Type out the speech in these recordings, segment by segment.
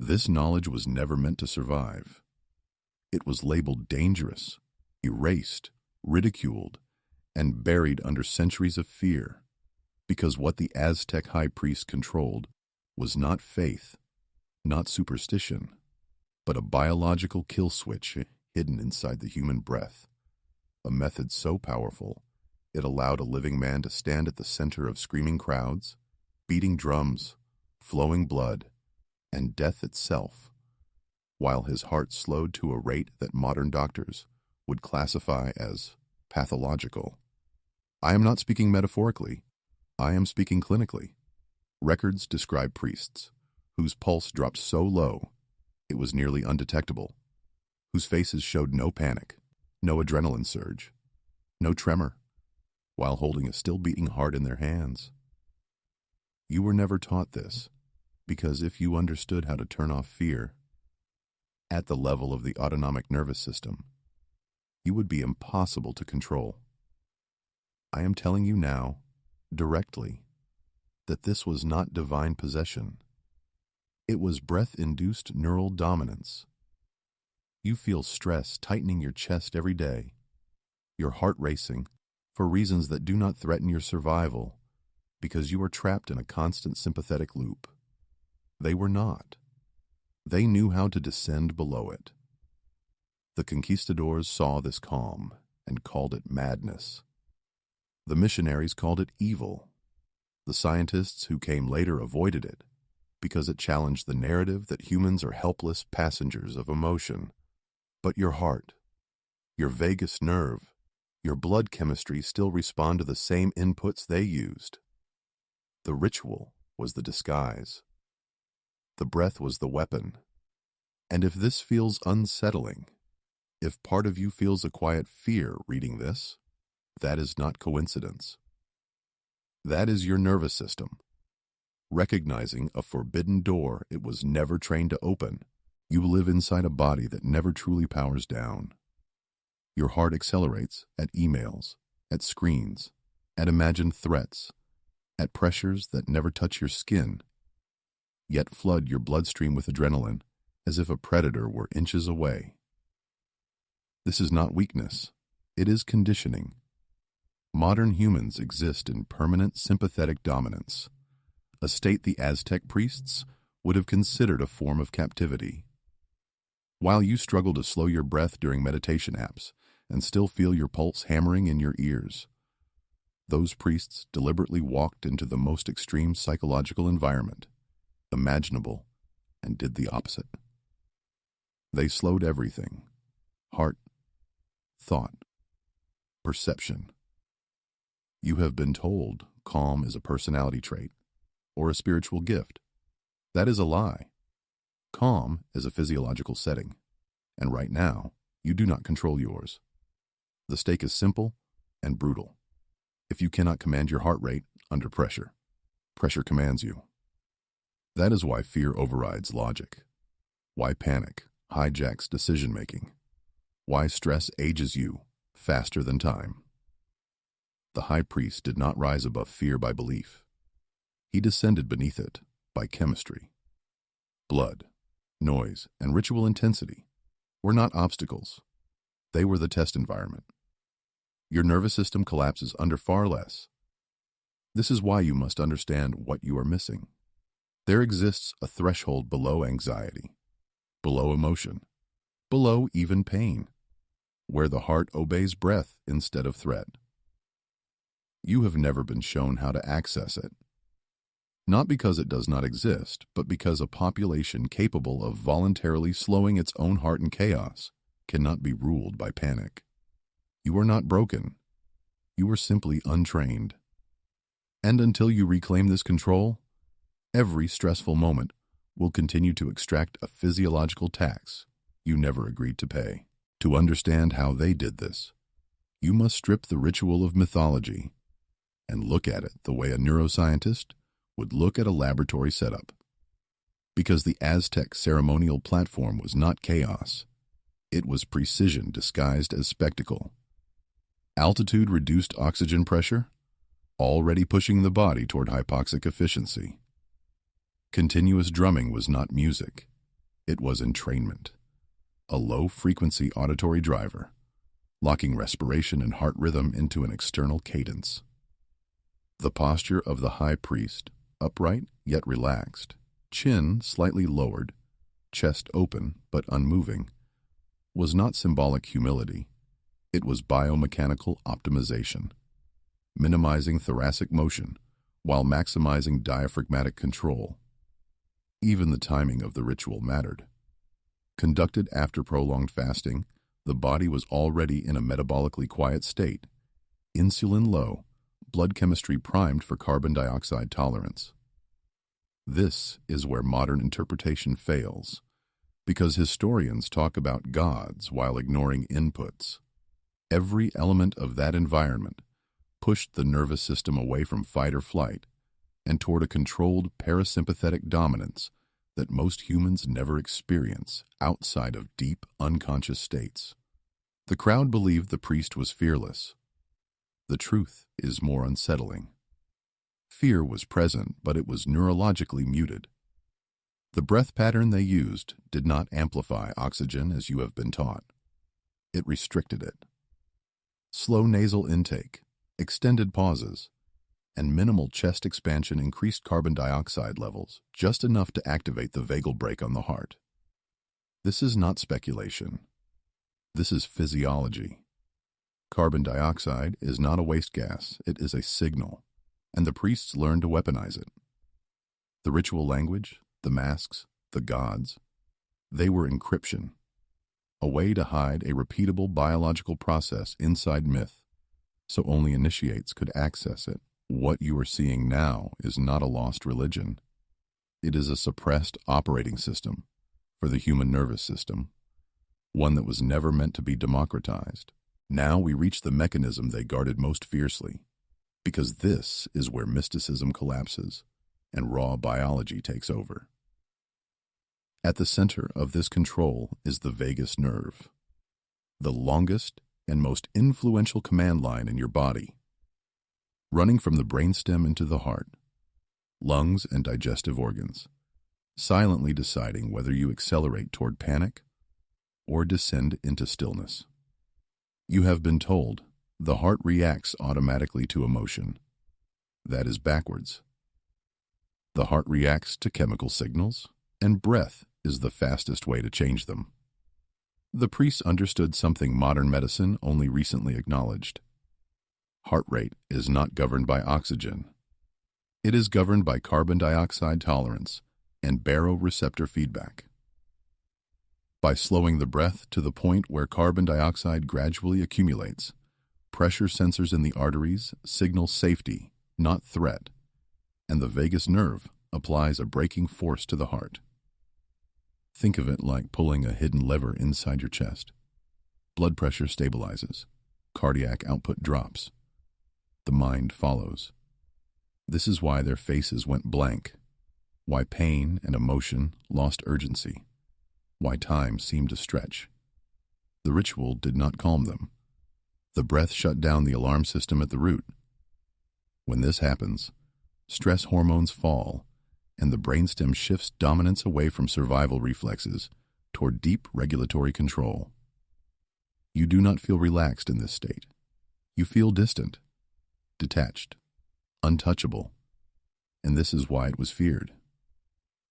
This knowledge was never meant to survive. It was labeled dangerous, erased, ridiculed, and buried under centuries of fear, because what the Aztec high priest controlled was not faith, not superstition, but a biological kill switch hidden inside the human breath, a method so powerful it allowed a living man to stand at the center of screaming crowds, beating drums, flowing blood, and death itself, while his heart slowed to a rate that modern doctors would classify as pathological. I am not speaking metaphorically, I am speaking clinically. Records describe priests whose pulse dropped so low it was nearly undetectable, whose faces showed no panic, no adrenaline surge, no tremor, while holding a still beating heart in their hands. You were never taught this, because if you understood how to turn off fear at the level of the autonomic nervous system, you would be impossible to control. I am telling you now, directly, that this was not divine possession. It was breath-induced neural dominance. You feel stress tightening your chest every day, your heart racing, for reasons that do not threaten your survival, because you are trapped in a constant sympathetic loop. They were not. They knew how to descend below it. The conquistadors saw this calm and called it madness. The missionaries called it evil. The scientists who came later avoided it because it challenged the narrative that humans are helpless passengers of emotion. But your heart, your vagus nerve, your blood chemistry still respond to the same inputs they used. The ritual was the disguise. The breath was the weapon. And if this feels unsettling, if part of you feels a quiet fear reading this, that is not coincidence. That is your nervous system, recognizing a forbidden door it was never trained to open. You live inside a body that never truly powers down. Your heart accelerates at emails, at screens, at imagined threats, at pressures that never touch your skin, yet flood your bloodstream with adrenaline as if a predator were inches away. This is not weakness, it is conditioning. Modern humans exist in permanent sympathetic dominance, a state the Aztec priests would have considered a form of captivity. While you struggle to slow your breath during meditation apps and still feel your pulse hammering in your ears, those priests deliberately walked into the most extreme psychological environment imaginable and did the opposite. They slowed everything: heart, thought, perception. You have been told calm is a personality trait or a spiritual gift. That is a lie. Calm is a physiological setting, and right now, you do not control yours. The stake is simple and brutal. If you cannot command your heart rate under pressure, pressure commands you. That is why fear overrides logic, why panic hijacks decision-making, why stress ages you faster than time. The high priest did not rise above fear by belief. He descended beneath it by chemistry. Blood, noise, and ritual intensity were not obstacles. They were the test environment. Your nervous system collapses under far less. This is why you must understand what you are missing. There exists a threshold below anxiety, below emotion, below even pain, where the heart obeys breath instead of threat. You have never been shown how to access it. Not because it does not exist, but because a population capable of voluntarily slowing its own heart in chaos cannot be ruled by panic. You are not broken. You are simply untrained. And until you reclaim this control, every stressful moment will continue to extract a physiological tax you never agreed to pay. To understand how they did this, you must strip the ritual of mythology and look at it the way a neuroscientist would look at a laboratory setup. Because the Aztec ceremonial platform was not chaos, it was precision disguised as spectacle. Altitude-reduced oxygen pressure, already pushing the body toward hypoxic efficiency. Continuous drumming was not music, It was entrainment, a low-frequency auditory driver, locking respiration and heart rhythm into an external cadence. The posture of the high priest, upright yet relaxed, chin slightly lowered, chest open but unmoving, was not symbolic humility. It was biomechanical optimization, minimizing thoracic motion while maximizing diaphragmatic control. Even the timing of the ritual mattered. Conducted after prolonged fasting, the body was already in a metabolically quiet state, insulin low, blood chemistry primed for carbon dioxide tolerance. This is where modern interpretation fails, because historians talk about gods while ignoring inputs. Every element of that environment pushed the nervous system away from fight or flight and toward a controlled parasympathetic dominance that most humans never experience outside of deep, unconscious states. The crowd believed the priest was fearless. The truth is more unsettling. Fear was present, but it was neurologically muted. The breath pattern they used did not amplify oxygen as you have been taught. It restricted it. Slow nasal intake, extended pauses, and minimal chest expansion increased carbon dioxide levels, just enough to activate the vagal brake on the heart. This is not speculation. This is physiology. Carbon dioxide is not a waste gas, it is a signal, and the priests learned to weaponize it. The ritual language, the masks, the gods, they were encryption, a way to hide a repeatable biological process inside myth, so only initiates could access it. What you are seeing now is not a lost religion. It is a suppressed operating system for the human nervous system, one that was never meant to be democratized. Now we reach the mechanism they guarded most fiercely, because this is where mysticism collapses and raw biology takes over. At the center of this control is the vagus nerve, the longest and most influential command line in your body, running from the brainstem into the heart, lungs, and digestive organs, silently deciding whether you accelerate toward panic or descend into stillness. You have been told the heart reacts automatically to emotion. That is backwards. The heart reacts to chemical signals, and breath is the fastest way to change them. The priests understood something modern medicine only recently acknowledged. Heart rate is not governed by oxygen. It is governed by carbon dioxide tolerance and baroreceptor feedback. By slowing the breath to the point where carbon dioxide gradually accumulates, pressure sensors in the arteries signal safety, not threat, and the vagus nerve applies a braking force to the heart. Think of it like pulling a hidden lever inside your chest. Blood pressure stabilizes, cardiac output drops. The mind follows. This is why their faces went blank, why pain and emotion lost urgency, why time seemed to stretch. The ritual did not calm them. The breath shut down the alarm system at the root. When this happens, stress hormones fall, and the brainstem shifts dominance away from survival reflexes toward deep regulatory control. You do not feel relaxed in this state. You feel distant, detached, untouchable, and this is why it was feared.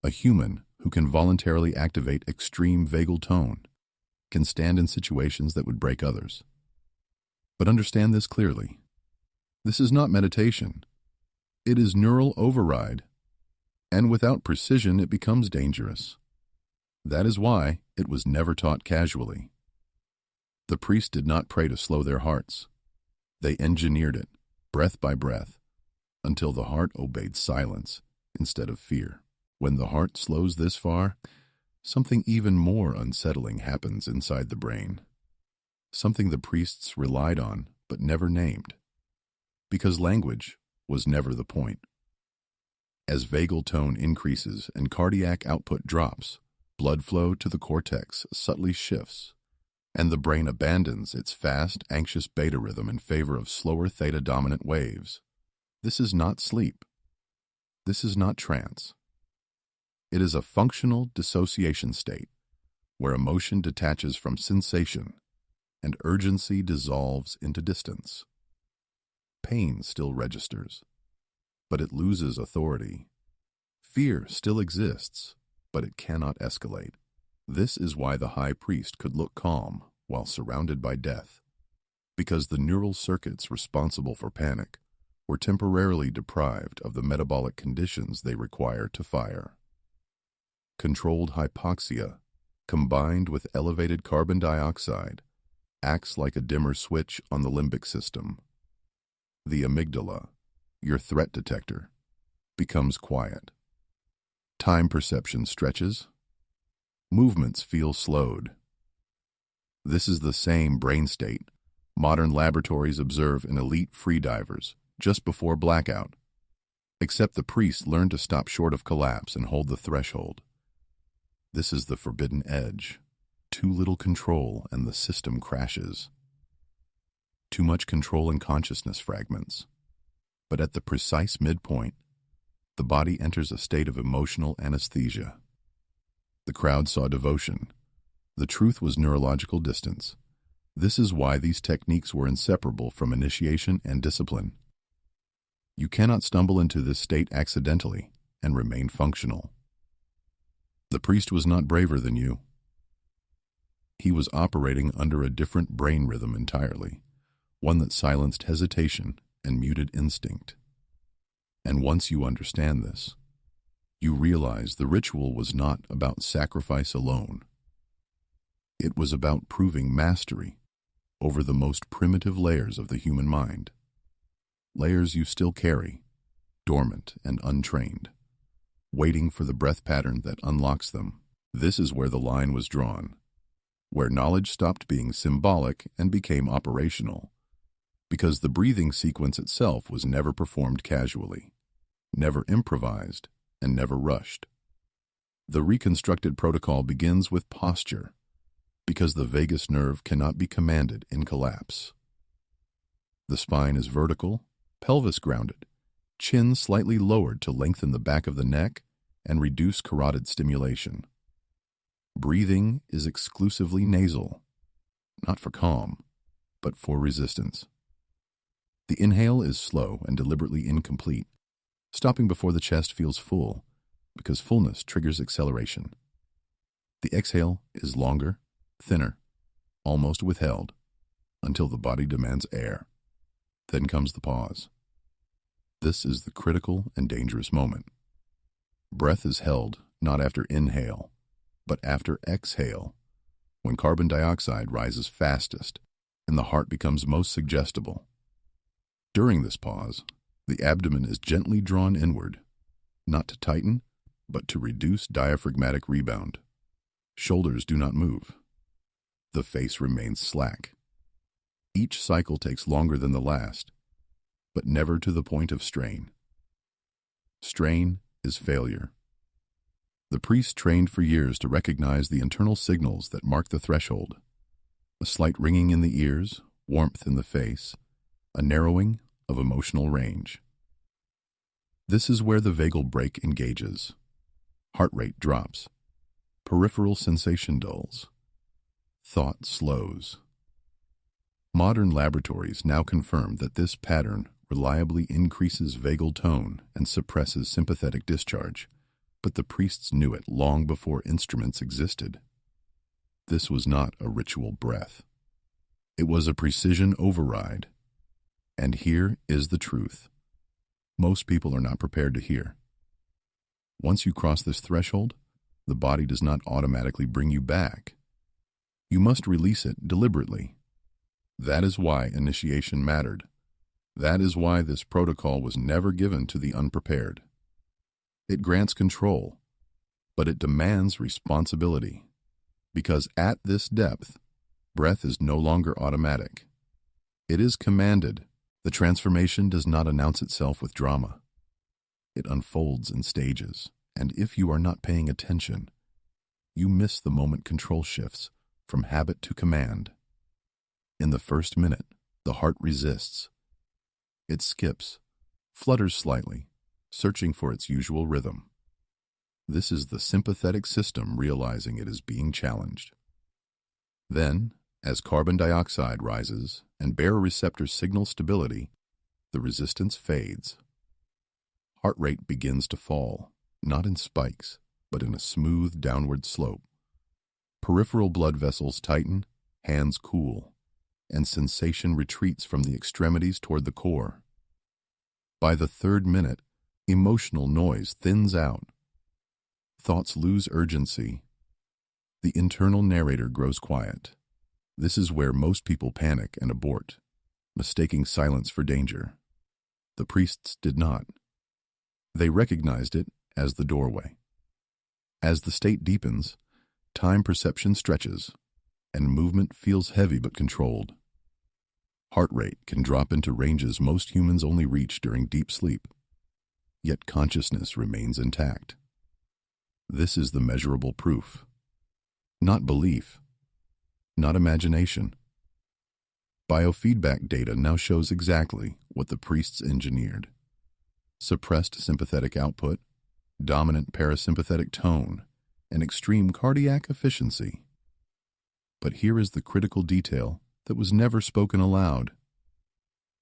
A human who can voluntarily activate extreme vagal tone can stand in situations that would break others. But understand this clearly. This is not meditation. It is neural override, and without precision it becomes dangerous. That is why it was never taught casually. The priests did not pray to slow their hearts. They engineered it, breath by breath, until the heart obeyed silence instead of fear. When the heart slows this far, something even more unsettling happens inside the brain. Something the priests relied on but never named, because language was never the point. As vagal tone increases and cardiac output drops, blood flow to the cortex subtly shifts, and the brain abandons its fast, anxious beta rhythm in favor of slower theta-dominant waves. This is not sleep. This is not trance. It is a functional dissociation state, where emotion detaches from sensation and urgency dissolves into distance. Pain still registers, but it loses authority. Fear still exists, but it cannot escalate. This is why the high priest could look calm while surrounded by death, because the neural circuits responsible for panic were temporarily deprived of the metabolic conditions they require to fire. Controlled hypoxia, combined with elevated carbon dioxide, acts like a dimmer switch on the limbic system. The amygdala, your threat detector, becomes quiet. Time perception stretches. Movements feel slowed. This is the same brain state modern laboratories observe in elite freedivers just before blackout, except the priest learned to stop short of collapse and hold the threshold. This is the forbidden edge. Too little control and the system crashes. Too much control and consciousness fragments. But at the precise midpoint, the body enters a state of emotional anesthesia. The crowd saw devotion. The truth was neurological distance. This is why these techniques were inseparable from initiation and discipline. You cannot stumble into this state accidentally and remain functional. The priest was not braver than you. He was operating under a different brain rhythm entirely, one that silenced hesitation and muted instinct. And once you understand this, you realize the ritual was not about sacrifice alone. It was about proving mastery over the most primitive layers of the human mind, layers you still carry, dormant and untrained, waiting for the breath pattern that unlocks them. This is where the line was drawn, where knowledge stopped being symbolic and became operational, because the breathing sequence itself was never performed casually, never improvised, and never rushed. The reconstructed protocol begins with posture, because the vagus nerve cannot be commanded in collapse. The spine is vertical, pelvis grounded, chin slightly lowered to lengthen the back of the neck and reduce carotid stimulation. Breathing is exclusively nasal, not for calm, but for resistance. The inhale is slow and deliberately incomplete, stopping before the chest feels full, because fullness triggers acceleration. The exhale is longer, thinner, almost withheld, until the body demands air. Then comes the pause. This is the critical and dangerous moment. Breath is held not after inhale, but after exhale, when carbon dioxide rises fastest and the heart becomes most suggestible. During this pause, the abdomen is gently drawn inward, not to tighten, but to reduce diaphragmatic rebound. Shoulders do not move. The face remains slack. Each cycle takes longer than the last, but never to the point of strain. Strain is failure. The priest trained for years to recognize the internal signals that mark the threshold. A slight ringing in the ears, warmth in the face, a narrowing of emotional range. This is where the vagal brake engages. Heart rate drops. Peripheral sensation dulls. Thought slows. Modern laboratories now confirm that this pattern reliably increases vagal tone and suppresses sympathetic discharge, but the priests knew it long before instruments existed. This was not a ritual breath. It was a precision override. And here is the truth. Most people are not prepared to hear. Once you cross this threshold, the body does not automatically bring you back. You must release it deliberately. That is why initiation mattered. That is why this protocol was never given to the unprepared. It grants control, but it demands responsibility. Because at this depth, breath is no longer automatic. It is commanded. The transformation does not announce itself with drama. It unfolds in stages, and if you are not paying attention, you miss the moment control shifts from habit to command. In the first minute, the heart resists. It skips, flutters slightly, searching for its usual rhythm. This is the sympathetic system realizing it is being challenged. Then, as carbon dioxide rises and baroreceptors signal stability, the resistance fades. Heart rate begins to fall, not in spikes, but in a smooth downward slope. Peripheral blood vessels tighten, hands cool, and sensation retreats from the extremities toward the core. By the third minute, emotional noise thins out. Thoughts lose urgency. The internal narrator grows quiet. This is where most people panic and abort, mistaking silence for danger. The priests did not. They recognized it as the doorway. As the state deepens, time perception stretches, and movement feels heavy but controlled. Heart rate can drop into ranges most humans only reach during deep sleep, yet consciousness remains intact. This is the measurable proof. Not belief, not imagination. Biofeedback data now shows exactly what the priests engineered. Suppressed sympathetic output, dominant parasympathetic tone, and extreme cardiac efficiency. But here is the critical detail that was never spoken aloud.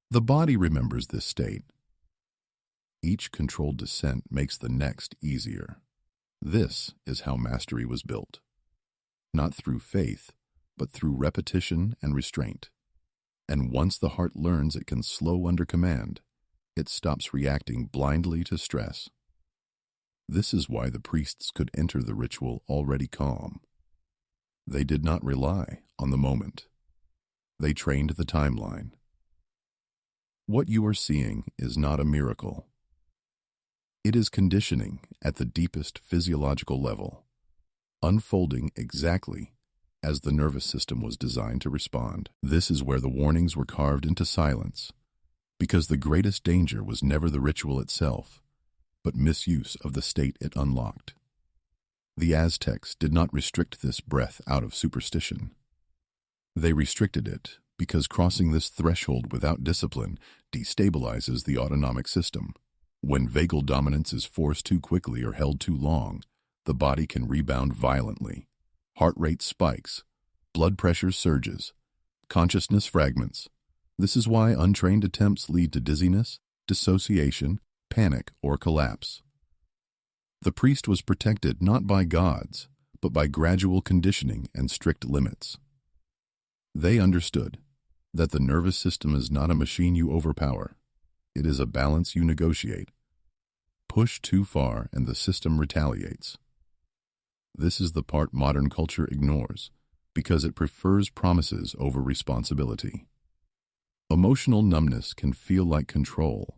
The body remembers this state. Each controlled descent makes the next easier. This is how mastery was built. Not through faith, but through repetition and restraint. And once the heart learns it can slow under command, it stops reacting blindly to stress. This is why the priests could enter the ritual already calm. They did not rely on the moment. They trained the timeline. What you are seeing is not a miracle. It is conditioning at the deepest physiological level, unfolding exactly as the nervous system was designed to respond. This is where the warnings were carved into silence, because the greatest danger was never the ritual itself, but misuse of the state it unlocked. The Aztecs did not restrict this breath out of superstition. They restricted it because crossing this threshold without discipline destabilizes the autonomic system. When vagal dominance is forced too quickly or held too long, the body can rebound violently. Heart rate spikes, blood pressure surges, consciousness fragments. This is why untrained attempts lead to dizziness, dissociation, panic, or collapse. The priest was protected not by gods, but by gradual conditioning and strict limits. They understood that the nervous system is not a machine you overpower. It is a balance you negotiate. Push too far and the system retaliates. This is the part modern culture ignores because it prefers promises over responsibility. Emotional numbness can feel like control,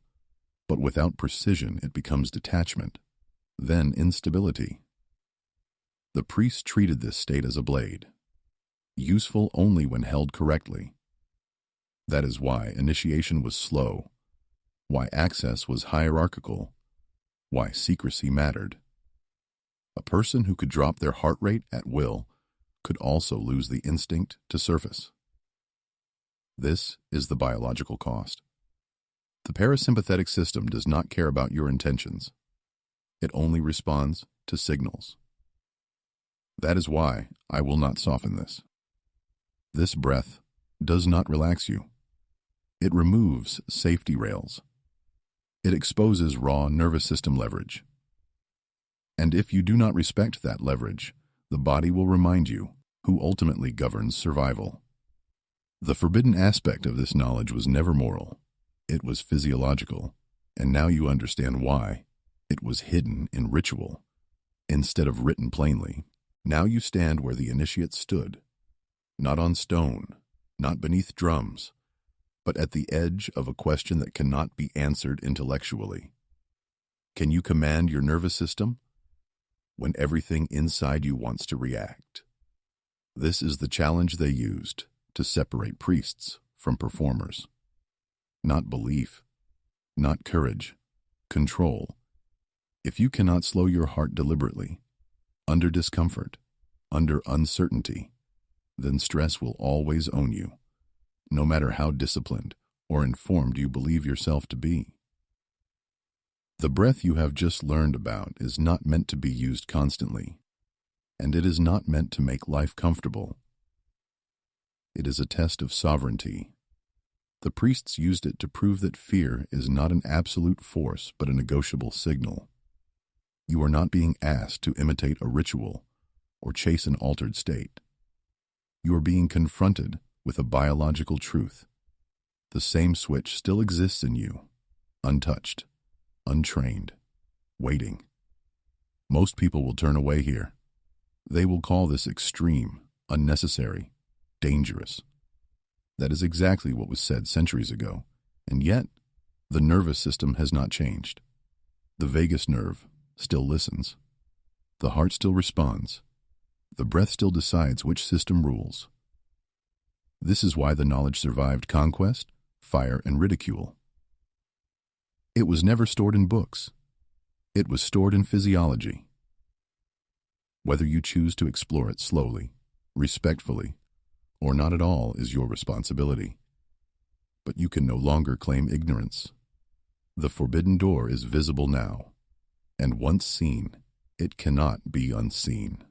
but without precision it becomes detachment, then instability. The priests treated this state as a blade, useful only when held correctly. That is why initiation was slow, why access was hierarchical, why secrecy mattered. A person who could drop their heart rate at will could also lose the instinct to surface. This is the biological cost. The parasympathetic system does not care about your intentions. It only responds to signals. That is why I will not soften this. This breath does not relax you. It removes safety rails. It exposes raw nervous system leverage. And if you do not respect that leverage, the body will remind you who ultimately governs survival. The forbidden aspect of this knowledge was never moral. It was physiological, and now you understand why. It was hidden in ritual, instead of written plainly. Now you stand where the initiate stood, not on stone, not beneath drums, but at the edge of a question that cannot be answered intellectually. Can you command your nervous system when everything inside you wants to react? This is the challenge they used to separate priests from performers. Not belief, not courage, control. If you cannot slow your heart deliberately, under discomfort, under uncertainty, then stress will always own you, no matter how disciplined or informed you believe yourself to be. The breath you have just learned about is not meant to be used constantly, and it is not meant to make life comfortable. It is a test of sovereignty. The priests used it to prove that fear is not an absolute force but a negotiable signal. You are not being asked to imitate a ritual or chase an altered state. You are being confronted with a biological truth. The same switch still exists in you, untouched, untrained, waiting. Most people will turn away here. They will call this extreme, unnecessary, dangerous. That is exactly what was said centuries ago, and yet the nervous system has not changed. The vagus nerve still listens. The heart still responds. The breath still decides which system rules. This is why the knowledge survived conquest, fire, and ridicule. It was never stored in books. It was stored in physiology. Whether you choose to explore it slowly, respectfully, or not at all is your responsibility. But you can no longer claim ignorance. The forbidden door is visible now, and once seen, it cannot be unseen.